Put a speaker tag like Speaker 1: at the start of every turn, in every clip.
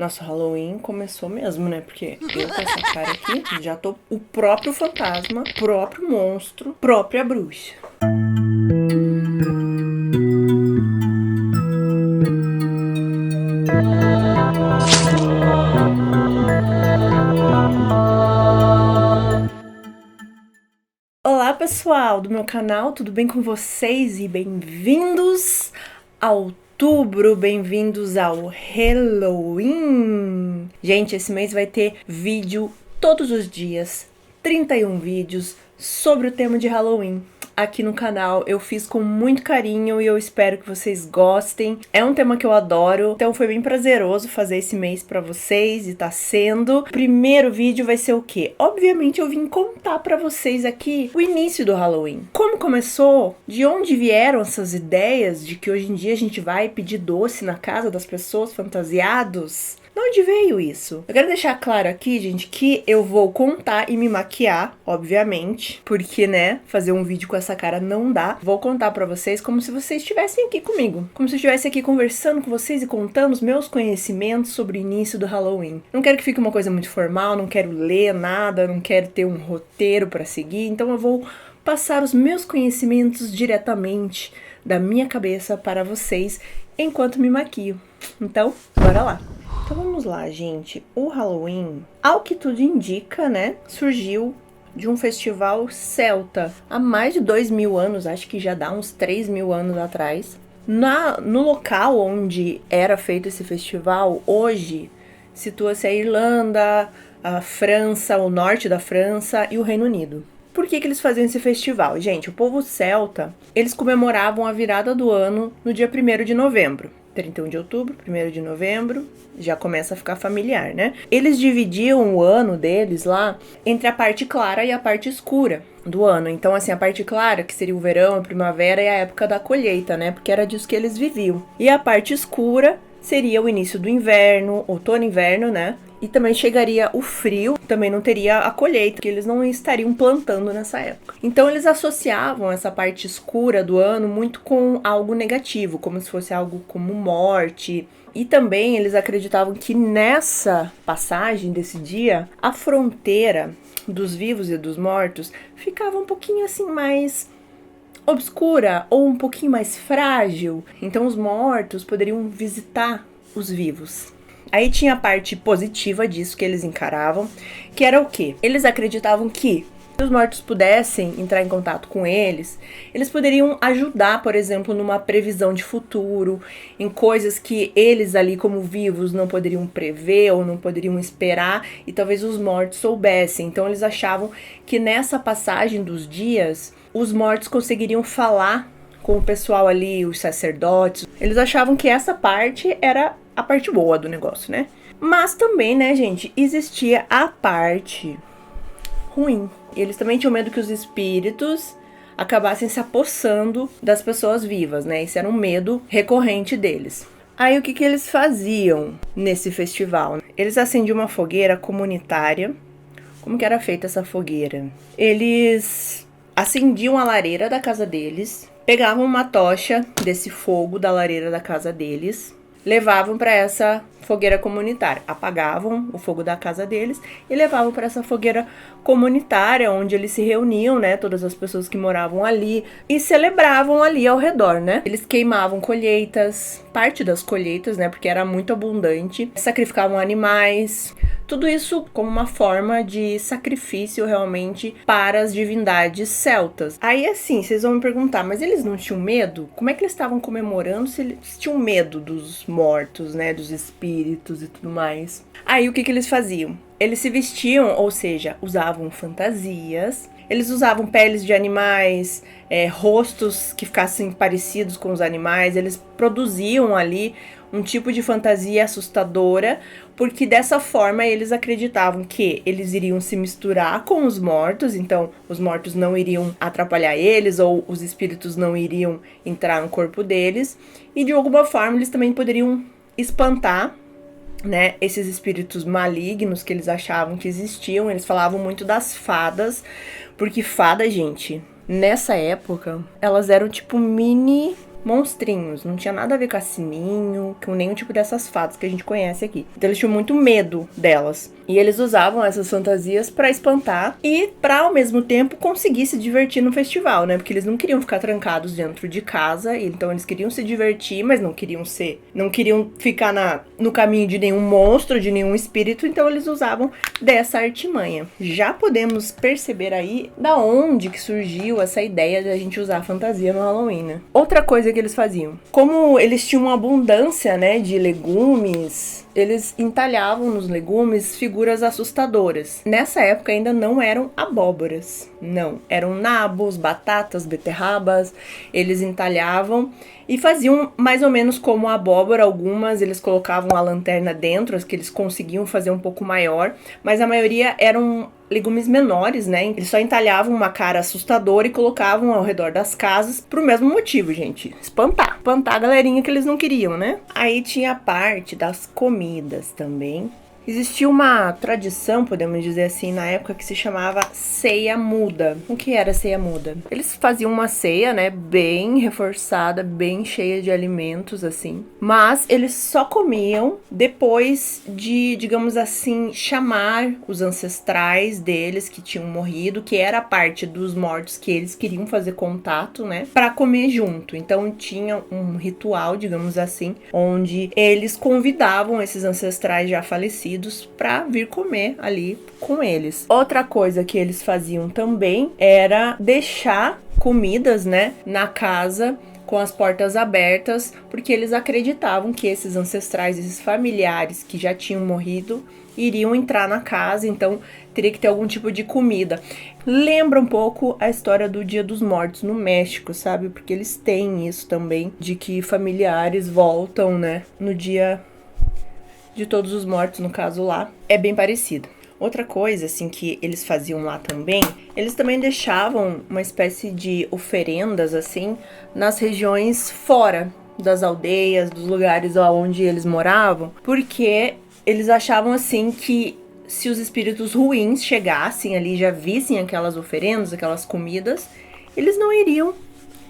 Speaker 1: Nosso Halloween começou mesmo, né? Porque eu com essa cara aqui já tô o próprio fantasma, próprio monstro, própria bruxa. Olá pessoal do meu canal, tudo bem com vocês? E bem-vindos a outubro, bem-vindos ao Halloween! Gente, esse mês vai ter vídeo todos os dias, 31 vídeos sobre o tema de Halloween. Aqui no canal eu fiz com muito carinho e eu espero que vocês gostem. É um tema que eu adoro, então foi bem prazeroso fazer esse mês pra vocês e tá sendo. O primeiro vídeo vai ser o quê? Obviamente eu vim contar pra vocês aqui o início do Halloween. Como começou, de onde vieram essas ideias de que hoje em dia a gente vai pedir doce na casa das pessoas fantasiados. De onde veio isso? Eu quero deixar claro aqui, gente, que eu vou contar e me maquiar, obviamente, porque, né, fazer um vídeo com essa cara não dá. Vou contar pra vocês como se vocês estivessem aqui comigo, como se eu estivesse aqui conversando com vocês e contando os meus conhecimentos sobre o início do Halloween. Não quero que fique uma coisa muito formal, não quero ler nada, não quero ter um roteiro pra seguir, então eu vou passar os meus conhecimentos diretamente da minha cabeça para vocês enquanto me maquio. Então, bora lá! Então vamos lá, gente. O Halloween, ao que tudo indica, né, surgiu de um festival celta há mais de 2.000 anos, acho que já dá uns 3.000 anos atrás. No local onde era feito esse festival, hoje, situa-se a Irlanda, a França, o norte da França e o Reino Unido. Por que eles faziam esse festival? Gente, o povo celta, eles comemoravam a virada do ano no dia 1º de novembro. 31 de outubro, 1º de novembro, já começa a ficar familiar, né? Eles dividiam o ano deles lá entre a parte clara e a parte escura do ano. Então, assim, a parte clara, que seria o verão, a primavera e a época da colheita, né? Porque era disso que eles viviam. E a parte escura seria o início do inverno, outono e inverno, né? E também chegaria o frio, também não teria a colheita, que eles não estariam plantando nessa época. Então eles associavam essa parte escura do ano muito com algo negativo, como se fosse algo como morte. E também eles acreditavam que nessa passagem desse dia, a fronteira dos vivos e dos mortos ficava um pouquinho assim mais obscura ou um pouquinho mais frágil. Então os mortos poderiam visitar os vivos. Aí tinha a parte positiva disso que eles encaravam, que era o quê? Eles acreditavam que se os mortos pudessem entrar em contato com eles poderiam ajudar, por exemplo, numa previsão de futuro, em coisas que eles ali como vivos não poderiam prever ou não poderiam esperar e talvez os mortos soubessem. Então eles achavam que nessa passagem dos dias, os mortos conseguiriam falar com o pessoal ali, os sacerdotes. Eles achavam que essa parte era a parte boa do negócio, né? Mas também, né, gente, existia a parte ruim. E eles também tinham medo que os espíritos acabassem se apossando das pessoas vivas, né? Esse era um medo recorrente deles. Aí o que eles faziam nesse festival? Eles acendiam uma fogueira comunitária. Como que era feita essa fogueira? Eles acendiam a lareira da casa deles, pegavam uma tocha desse fogo da lareira da casa deles, levavam para essa fogueira comunitária, apagavam o fogo da casa deles e levavam para essa fogueira comunitária, onde eles se reuniam, né, todas as pessoas que moravam ali e celebravam ali ao redor, né? Eles queimavam colheitas, parte das colheitas, né, porque era muito abundante, sacrificavam animais, tudo isso como uma forma de sacrifício realmente para as divindades celtas. Aí assim, vocês vão me perguntar, mas eles não tinham medo? Como é que eles estavam comemorando se eles tinham medo dos mortos, né, dos espíritos e tudo mais? Aí o que eles faziam? Eles se vestiam, ou seja, usavam fantasias, eles usavam peles de animais, rostos que ficassem parecidos com os animais, eles produziam ali um tipo de fantasia assustadora, porque dessa forma eles acreditavam que eles iriam se misturar com os mortos, então os mortos não iriam atrapalhar eles, ou os espíritos não iriam entrar no corpo deles, e de alguma forma eles também poderiam espantar, né, esses espíritos malignos que eles achavam que existiam. Eles falavam muito das fadas, porque fada, gente, nessa época, elas eram tipo mini monstrinhos, não tinha nada a ver com a Sininho, com nenhum tipo dessas fadas que a gente conhece aqui. Então eles tinham muito medo delas. E eles usavam essas fantasias pra espantar e pra, ao mesmo tempo, conseguir se divertir no festival, né? Porque eles não queriam ficar trancados dentro de casa, então eles queriam se divertir, mas não queriam ficar no caminho de nenhum monstro, de nenhum espírito, então eles usavam dessa artimanha. Já podemos perceber aí da onde que surgiu essa ideia de a gente usar fantasia no Halloween, né? Outra coisa que eles faziam, como eles tinham uma abundância, né, de legumes, eles entalhavam nos legumes figuras assustadoras. Nessa época ainda não eram abóboras, não. Eram nabos, batatas, beterrabas. Eles entalhavam e faziam mais ou menos como a abóbora. Algumas eles colocavam a lanterna dentro, as que eles conseguiam fazer um pouco maior. Mas a maioria eram legumes menores, né? Eles só entalhavam uma cara assustadora e colocavam ao redor das casas pro mesmo motivo, gente. Espantar a galerinha que eles não queriam, né? Aí tinha a parte das comidas também. Existia uma tradição, podemos dizer assim, na época que se chamava ceia muda. O que era ceia muda? Eles faziam uma ceia, né, bem reforçada, bem cheia de alimentos, assim. Mas eles só comiam depois de, digamos assim, chamar os ancestrais deles que tinham morrido, que era a parte dos mortos que eles queriam fazer contato, né, pra comer junto. Então tinha um ritual, digamos assim, onde eles convidavam esses ancestrais já falecidos para vir comer ali com eles. Outra coisa que eles faziam também era deixar comidas, né, na casa com as portas abertas, porque eles acreditavam que esses ancestrais, esses familiares que já tinham morrido, iriam entrar na casa, então teria que ter algum tipo de comida. Lembra um pouco a história do Dia dos Mortos no México, sabe? Porque eles têm isso também, de que familiares voltam, né, no dia de todos os mortos, no caso lá, é bem parecido. Outra coisa, assim, que eles faziam lá também, eles também deixavam uma espécie de oferendas, assim, nas regiões fora das aldeias, dos lugares onde eles moravam, porque eles achavam, assim, que se os espíritos ruins chegassem ali, já vissem aquelas oferendas, aquelas comidas, eles não iriam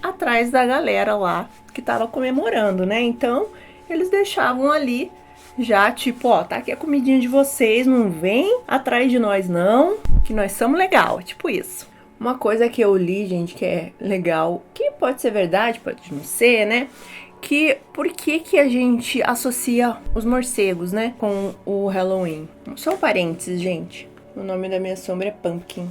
Speaker 1: atrás da galera lá que tava comemorando, né? Então, eles deixavam ali já, tipo, ó, tá aqui a comidinha de vocês, não vem atrás de nós não, que nós somos legal, tipo isso. Uma coisa que eu li, gente, que é legal, que pode ser verdade, pode não ser, né? Que por que a gente associa os morcegos, né, com o Halloween? Só um parênteses, gente. O nome da minha sombra é Pumpkin.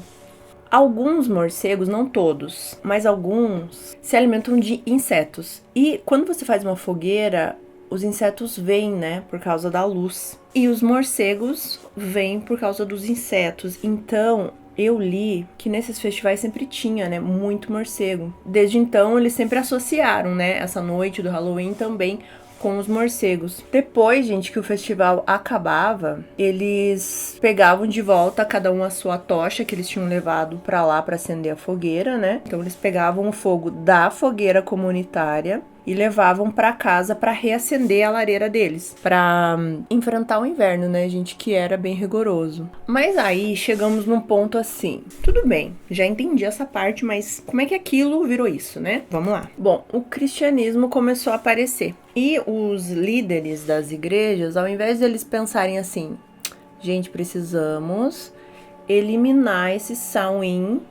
Speaker 1: Alguns morcegos, não todos, mas alguns se alimentam de insetos. E quando você faz uma fogueira, os insetos vêm, né, por causa da luz. E os morcegos vêm por causa dos insetos. Então, eu li que nesses festivais sempre tinha, né, muito morcego. Desde então, eles sempre associaram, né, essa noite do Halloween também com os morcegos. Depois, gente, que o festival acabava, eles pegavam de volta cada um a sua tocha que eles tinham levado pra lá pra acender a fogueira, né? Então eles pegavam o fogo da fogueira comunitária e levavam pra casa pra reacender a lareira deles, pra enfrentar o inverno, né, gente, que era bem rigoroso. Mas aí chegamos num ponto assim, tudo bem, já entendi essa parte, mas como é que aquilo virou isso, né? Vamos lá. Bom, o cristianismo começou a aparecer e os líderes das igrejas, ao invés de eles pensarem assim, gente, precisamos eliminar esse Samhain.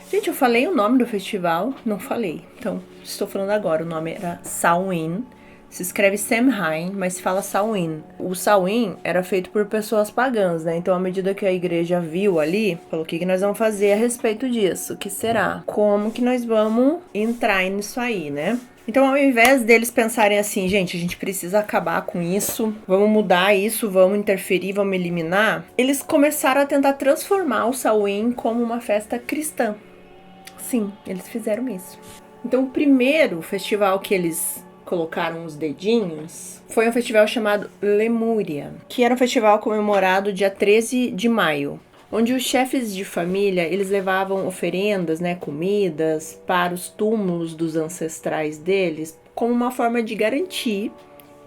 Speaker 1: Gente, eu falei o nome do festival? Não falei. Então, estou falando agora. O nome era Samhain. Se escreve Samhain, mas se fala Samhain. O Samhain era feito por pessoas pagãs, né? Então, à medida que a igreja viu ali, falou: o que nós vamos fazer a respeito disso? O que será? Como que nós vamos entrar nisso aí, né? Então, ao invés deles pensarem assim, gente, a gente precisa acabar com isso, vamos mudar isso, vamos interferir, vamos eliminar, eles começaram a tentar transformar o Samhain como uma festa cristã. Sim, eles fizeram isso. Então, o primeiro festival que eles colocaram os dedinhos foi um festival chamado Lemúria, que era um festival comemorado dia 13 de maio, onde os chefes de família, eles levavam oferendas, né, comidas para os túmulos dos ancestrais deles, como uma forma de garantir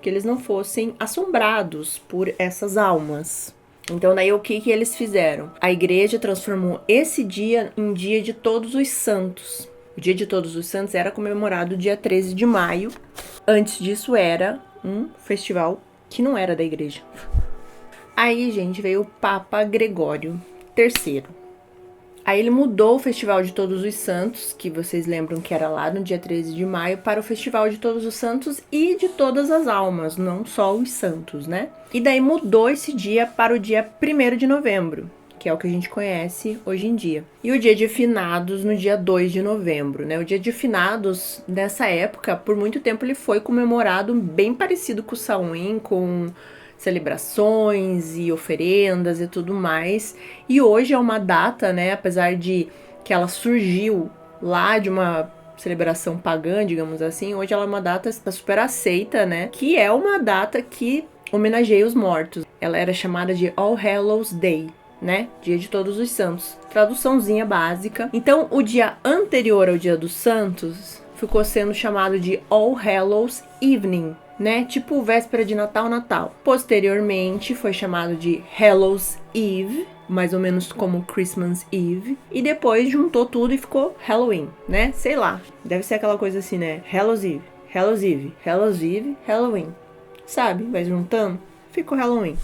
Speaker 1: que eles não fossem assombrados por essas almas. Então, daí o que eles fizeram? A igreja transformou esse dia em dia de todos os santos. O Dia de Todos os Santos era comemorado dia 13 de maio. Antes disso era um festival que não era da igreja. Aí, gente, veio o Papa Gregório III. Aí ele mudou o Festival de Todos os Santos, que vocês lembram que era lá no dia 13 de maio, para o Festival de Todos os Santos e de Todas as Almas, não só os santos, né? E daí mudou esse dia para o dia 1º de novembro, que é o que a gente conhece hoje em dia. E o dia de finados no dia 2 de novembro, né? O dia de finados, nessa época, por muito tempo ele foi comemorado bem parecido com o Samhain, com celebrações e oferendas e tudo mais. E hoje é uma data, né, apesar de que ela surgiu lá de uma celebração pagã, digamos assim, hoje ela é uma data super aceita, né, que é uma data que homenageia os mortos. Ela era chamada de All Hallows Day, né, Dia de Todos os Santos. Traduçãozinha básica. Então, o dia anterior ao Dia dos Santos ficou sendo chamado de All Hallows Evening, né? Tipo véspera de Natal. Posteriormente foi chamado de Hallows Eve, mais ou menos como Christmas Eve. E depois juntou tudo e ficou Halloween, né? Sei lá, deve ser aquela coisa assim, né? Hallows Eve, Hallows Eve, Hallows Eve, Halloween. Sabe? Vai juntando, ficou Halloween.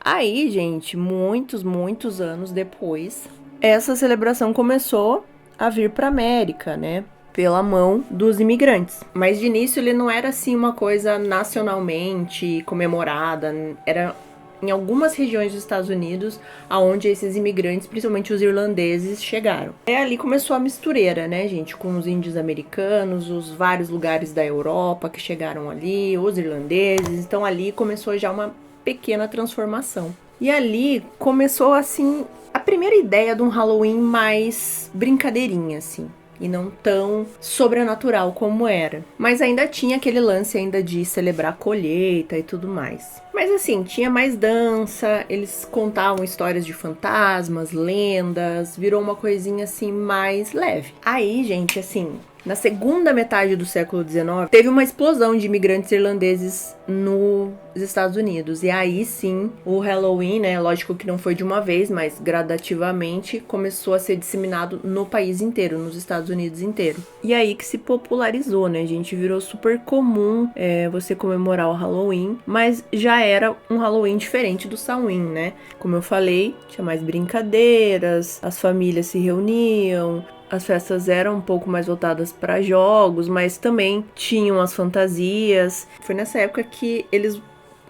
Speaker 1: Aí, gente, muitos anos depois, essa celebração começou a vir pra América, né? Pela mão dos imigrantes. Mas de início ele não era assim uma coisa nacionalmente comemorada, era em algumas regiões dos Estados Unidos aonde esses imigrantes, principalmente os irlandeses, chegaram. E ali começou a mistureira, né, gente, com os índios americanos, os vários lugares da Europa que chegaram ali, os irlandeses, então ali começou já uma pequena transformação. E ali começou assim a primeira ideia de um Halloween mais brincadeirinha, assim, e não tão sobrenatural como era. Mas ainda tinha aquele lance ainda de celebrar a colheita e tudo mais. Mas assim, tinha mais dança, eles contavam histórias de fantasmas, lendas, virou uma coisinha assim mais leve. Aí, gente, assim, na segunda metade do século XIX, teve uma explosão de imigrantes irlandeses nos Estados Unidos. E aí sim, o Halloween, né, lógico que não foi de uma vez, mas gradativamente começou a ser disseminado no país inteiro, nos Estados Unidos inteiro. E aí que se popularizou, né, gente? Virou super comum você comemorar o Halloween, mas já era um Halloween diferente do Samhain, né? Como eu falei, tinha mais brincadeiras, as famílias se reuniam, as festas eram um pouco mais voltadas para jogos, mas também tinham as fantasias. Foi nessa época que eles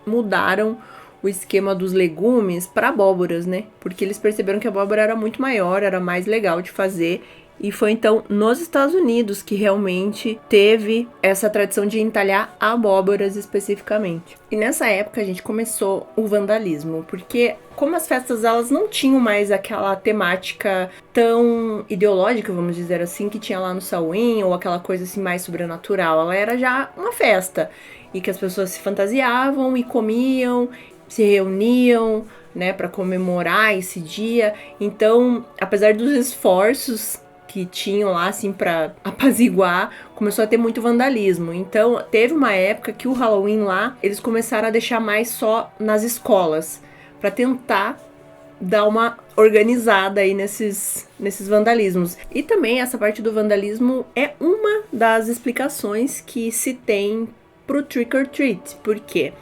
Speaker 1: mudaram o esquema dos legumes para abóboras, né? Porque eles perceberam que a abóbora era muito maior, era mais legal de fazer. E foi então nos Estados Unidos que realmente teve essa tradição de entalhar abóboras especificamente. E nessa época a gente começou o vandalismo, porque como as festas elas não tinham mais aquela temática tão ideológica, vamos dizer assim, que tinha lá no Samhain, ou aquela coisa assim mais sobrenatural, ela era já uma festa, e que as pessoas se fantasiavam e comiam, se reuniam, né, para comemorar esse dia. Então, apesar dos esforços que tinham lá, assim, pra apaziguar, começou a ter muito vandalismo. Então, teve uma época que o Halloween lá, eles começaram a deixar mais só nas escolas, pra tentar dar uma organizada aí nesses vandalismos. E também essa parte do vandalismo é uma das explicações que se tem pro trick or treat. Por quê?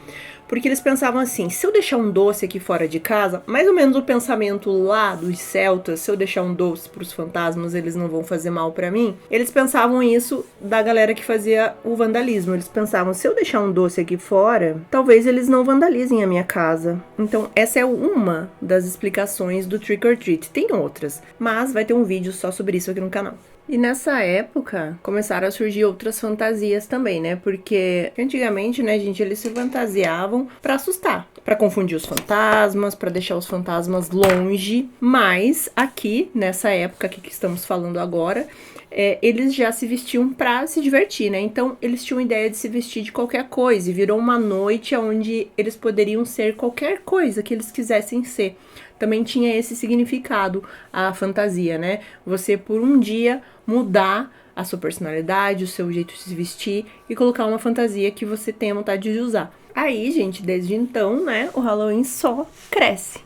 Speaker 1: Porque eles pensavam assim, se eu deixar um doce aqui fora de casa, mais ou menos o pensamento lá dos celtas, se eu deixar um doce pros fantasmas, eles não vão fazer mal pra mim. Eles pensavam isso da galera que fazia o vandalismo. Eles pensavam, se eu deixar um doce aqui fora, talvez eles não vandalizem a minha casa. Então essa é uma das explicações do trick or treat. Tem outras, mas vai ter um vídeo só sobre isso aqui no canal. E nessa época, começaram a surgir outras fantasias também, né? Porque antigamente, né, gente, eles se fantasiavam pra assustar, pra confundir os fantasmas, pra deixar os fantasmas longe. Mas aqui, nessa época que estamos falando agora, eles já se vestiam pra se divertir, né? Então, eles tinham a ideia de se vestir de qualquer coisa. E virou uma noite onde eles poderiam ser qualquer coisa que eles quisessem ser. Também tinha esse significado, a fantasia, né? Você, por um dia, mudar a sua personalidade, o seu jeito de se vestir e colocar uma fantasia que você tenha vontade de usar. Aí, gente, desde então, né, o Halloween só cresce.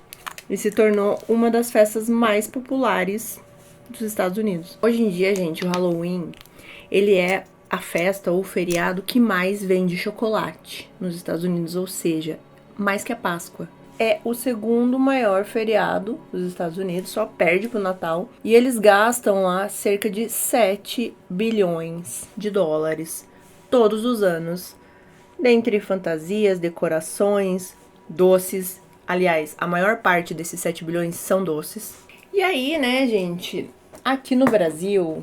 Speaker 1: E se tornou uma das festas mais populares dos Estados Unidos. Hoje em dia, gente, o Halloween, ele é a festa ou feriado que mais vende chocolate nos Estados Unidos, ou seja, mais que a Páscoa. É o segundo maior feriado dos Estados Unidos, só perde pro Natal. E eles gastam lá cerca de 7 bilhões de dólares todos os anos. Dentre fantasias, decorações, doces. Aliás, a maior parte desses 7 bilhões são doces. E aí, né, gente, aqui no Brasil,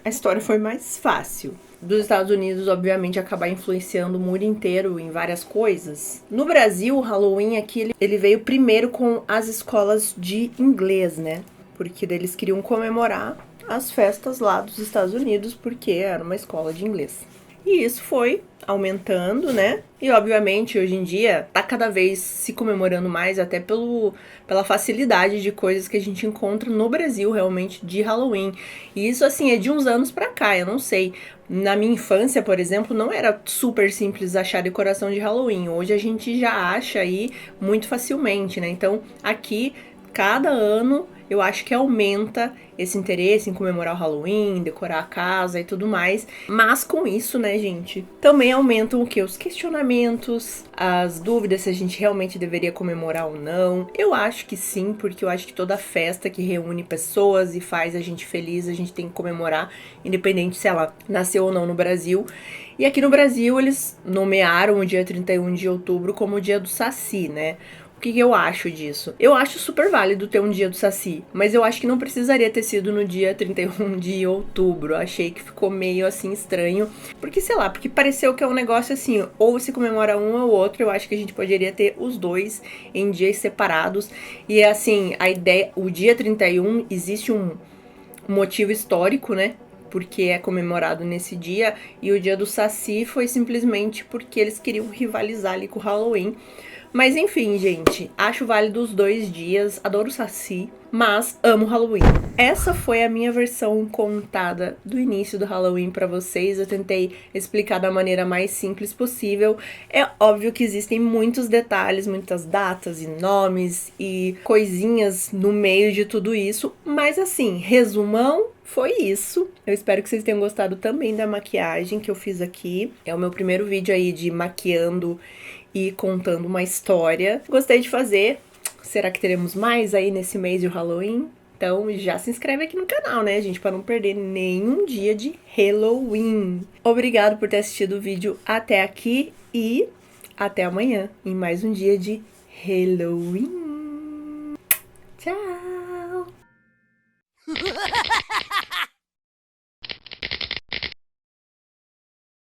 Speaker 1: a história foi mais fácil. Dos Estados Unidos, obviamente, acabar influenciando o mundo inteiro em várias coisas. No Brasil, o Halloween aqui, ele veio primeiro com as escolas de inglês, né? Porque eles queriam comemorar as festas lá dos Estados Unidos, porque era uma escola de inglês. E isso foi aumentando, né? E obviamente hoje em dia tá cada vez se comemorando mais, até pela facilidade de coisas que a gente encontra no Brasil realmente de Halloween. E isso assim é de uns anos pra cá, eu não sei. Na minha infância, por exemplo, não era super simples achar decoração de Halloween. Hoje a gente já acha aí muito facilmente, né? Então aqui cada ano eu acho que aumenta esse interesse em comemorar o Halloween, decorar a casa e tudo mais. Mas com isso, né, gente, também aumentam o que? Os questionamentos, as dúvidas se a gente realmente deveria comemorar ou não. Eu acho que sim, porque eu acho que toda festa que reúne pessoas e faz a gente feliz, a gente tem que comemorar, independente se ela nasceu ou não no Brasil. E aqui no Brasil eles nomearam o dia 31 de outubro como o dia do Saci, né? O que eu acho disso? Eu acho super válido ter um dia do Saci, mas eu acho que não precisaria ter sido no dia 31 de outubro. Eu achei que ficou meio assim estranho, porque sei lá, porque pareceu que é um negócio assim, ou se comemora um ou outro. Eu acho que a gente poderia ter os dois em dias separados. E assim, a ideia, o dia 31 existe um motivo histórico, né? Porque é comemorado nesse dia, e o dia do Saci foi simplesmente porque eles queriam rivalizar ali com o Halloween. Mas enfim, gente, acho válido os 2 dias, adoro o Saci, mas amo Halloween. Essa foi a minha versão contada do início do Halloween pra vocês. Eu tentei explicar da maneira mais simples possível. É óbvio que existem muitos detalhes, muitas datas e nomes e coisinhas no meio de tudo isso, mas assim, resumão, foi isso. Eu espero que vocês tenham gostado também da maquiagem que eu fiz aqui. É o meu primeiro vídeo aí de maquiando e contando uma história. Gostei de fazer. Será que teremos mais aí nesse mês de Halloween? Então já se inscreve aqui no canal, né, gente? Para não perder nenhum dia de Halloween. Obrigado por ter assistido o vídeo até aqui e até amanhã em mais um dia de Halloween. Tchau!